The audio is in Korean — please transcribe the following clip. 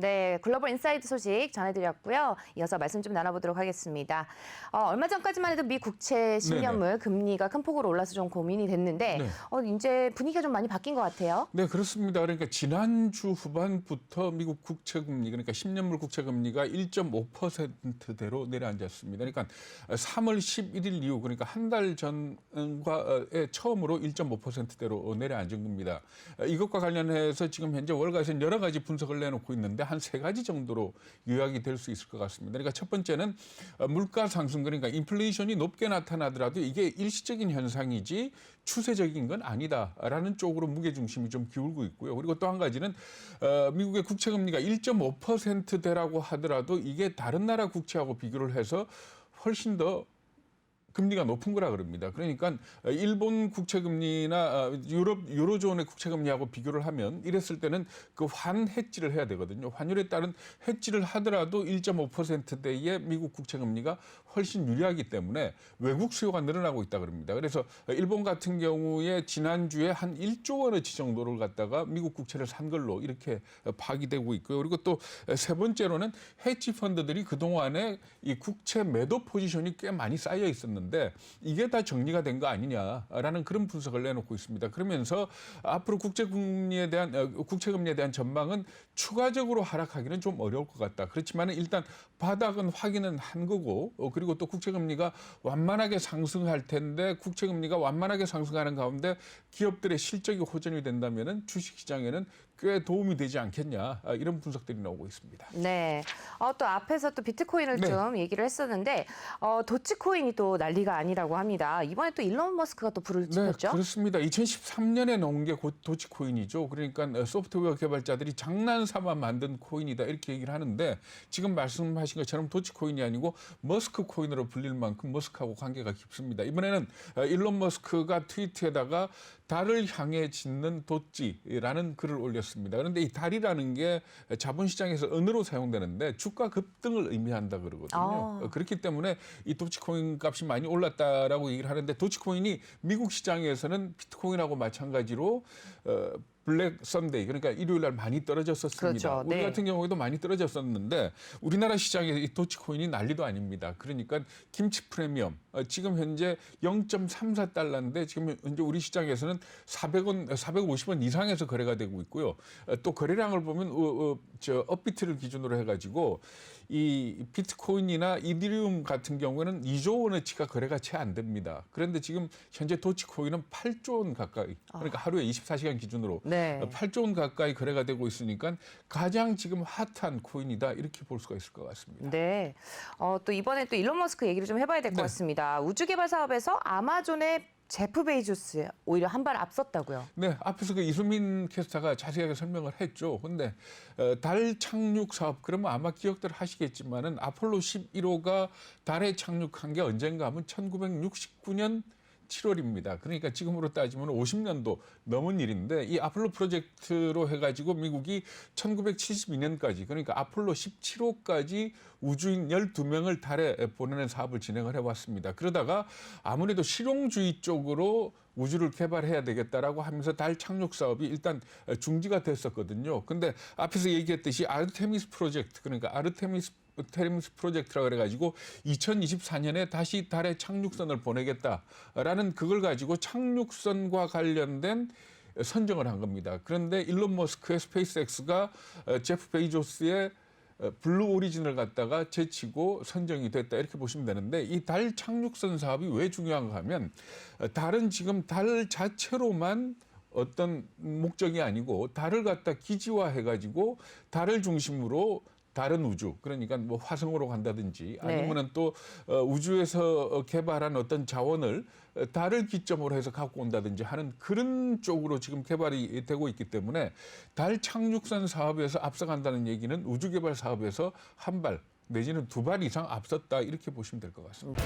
네, 글로벌 인사이드 소식 전해드렸고요. 이어서 말씀 좀 나눠보도록 하겠습니다. 얼마 전까지만 해도 미 국채 10년물 금리가 큰 폭으로 올라서 좀 고민이 됐는데 이제 분위기가 좀 많이 바뀐 것 같아요. 네, 그렇습니다. 그러니까 지난주 후반부터 미국 국채 금리, 그러니까 10년물 국채 금리가 1.5%대로 내려앉았습니다. 그러니까 3월 11일 이후, 그러니까 한 달 전과에 처음으로 1.5%대로 내려앉은 겁니다. 이것과 관련해서 지금 현재 월가에서는 여러 가지 분석을 내놓고 있는데 한 세 가지 정도로 요약이 될 수 있을 것 같습니다. 그러니까 첫 번째는 물가 상승, 그러니까 인플레이션이 높게 나타나더라도 이게 일시적인 현상이지 추세적인 건 아니다라는 쪽으로 무게중심이 좀 기울고 있고요. 그리고 또 한 가지는 미국의 국채 금리가 1.5%대라고 하더라도 이게 다른 나라 국채하고 비교를 해서 훨씬 더 금리가 높은 거라 그럽니다. 그러니까 일본 국채 금리나 유로존의 국채 금리하고 비교를 하면 이랬을 때는 그 환해지를 해야 되거든요. 환율에 따른 해지를 하더라도 1.5%대의 미국 국채 금리가 훨씬 유리하기 때문에 외국 수요가 늘어나고 있다 그럽니다. 그래서 일본 같은 경우에 지난주에 한 1조 원어치 정도를 갖다가 미국 국채를 산 걸로 이렇게 파악이 되고 있고요. 그리고 또 세 번째로는 헤지 펀드들이 그동안에 이 국채 매도 포지션이 꽤 많이 쌓여 있었는데 이게 다 정리가 된 거 아니냐라는 그런 분석을 내놓고 있습니다. 그러면서 앞으로 국채 금리에 대한 전망은 추가적으로 하락하기는 좀 어려울 것 같다. 그렇지만 일단 바닥은 확인은 한 거고, 그리고 또 국채 금리가 완만하게 상승할 텐데 국채 금리가 완만하게 상승하는 가운데 기업들의 실적이 호전이 된다면은 주식 시장에는 꽤 도움이 되지 않겠냐, 이런 분석들이 나오고 있습니다. 네. 또 앞에서 또 비트코인을 좀 얘기를 했었는데 도치코인이 또 난리가 아니라고 합니다. 이번에 또 일론 머스크가 또 불을 지폈죠? 네, 그렇습니다. 2013년에 나온 게 도치코인이죠. 그러니까 소프트웨어 개발자들이 장난삼아 만든 코인이다 이렇게 얘기를 하는데 지금 말씀하신 것처럼 도치코인이 아니고 머스크 코인으로 불릴 만큼 머스크하고 관계가 깊습니다. 이번에는 일론 머스크가 트위터에다가 달을 향해 짓는 도찌라는 글을 올렸습니다. 그런데 이 달이라는 게 자본시장에서 은으로 사용되는데 주가 급등을 의미한다 그러거든요. 그렇기 때문에 이 도치코인 값이 많이 올랐다라고 얘기를 하는데 도치코인이 미국 시장에서는 비트코인하고 마찬가지로 블랙 선데이, 그러니까 일요일 날 많이 떨어졌었습니다. 그렇죠. 우리 같은 경우에도 많이 떨어졌었는데 우리나라 시장에 이 도치코인이 난리도 아닙니다. 그러니까 김치 프리미엄 지금 현재 0.34달러인데 지금 현재 우리 시장에서는 450원 이상에서 거래가 되고 있고요. 또 거래량을 보면 업비트를 기준으로 해가지고 이 비트코인이나 이더리움 같은 경우에는 2조 원어치가 거래가 채 안 됩니다. 그런데 지금 현재 도치코인은 8조 원 가까이, 그러니까 하루에 24시간 기준으로 8조 원 가까이 거래가 되고 있으니까 가장 지금 핫한 코인이다 이렇게 볼 수가 있을 것 같습니다. 네. 또 이번에 또 일론 머스크 얘기를 좀 해봐야 될 것 같습니다. 우주개발 사업에서 아마존의 제프 베이조스 오히려 한 발 앞섰다고요. 네, 앞에서 그 이수민 캐스터가 자세하게 설명을 했죠. 근데 달 착륙 사업, 그러면 아마 기억들 하시겠지만은 아폴로 11호가 달에 착륙한 게 언젠가 하면 1969년 7월입니다. 그러니까 지금으로 따지면 50년도 넘은 일인데 이 아폴로 프로젝트로 해가지고 미국이 1972년까지 그러니까 아폴로 17호까지 우주인 12명을 달에 보내는 사업을 진행을 해왔습니다. 그러다가 아무래도 실용주의 쪽으로 우주를 개발해야 되겠다라고 하면서 달 착륙 사업이 일단 중지가 됐었거든요. 근데 앞에서 얘기했듯이 아르테미스 프로젝트, 그러니까 아르테미스 프로젝트라 그래가지고 2024년에 다시 달에 착륙선을 보내겠다라는 그걸 가지고 착륙선과 관련된 선정을 한 겁니다. 그런데 일론 머스크의 스페이스X가 제프 베이조스의 블루 오리진을 갖다가 제치고 선정이 됐다 이렇게 보시면 되는데 이 달 착륙선 사업이 왜 중요한가 하면 달은 지금 달 자체로만 어떤 목적이 아니고 달을 갖다 기지화해가지고 달을 중심으로 다른 우주, 그러니까 뭐 화성으로 간다든지 아니면은 또 우주에서 개발한 어떤 자원을 달을 기점으로 해서 갖고 온다든지 하는 그런 쪽으로 지금 개발이 되고 있기 때문에 달 착륙선 사업에서 앞서간다는 얘기는 우주 개발 사업에서 한 발 내지는 두 발 이상 앞섰다 이렇게 보시면 될 것 같습니다.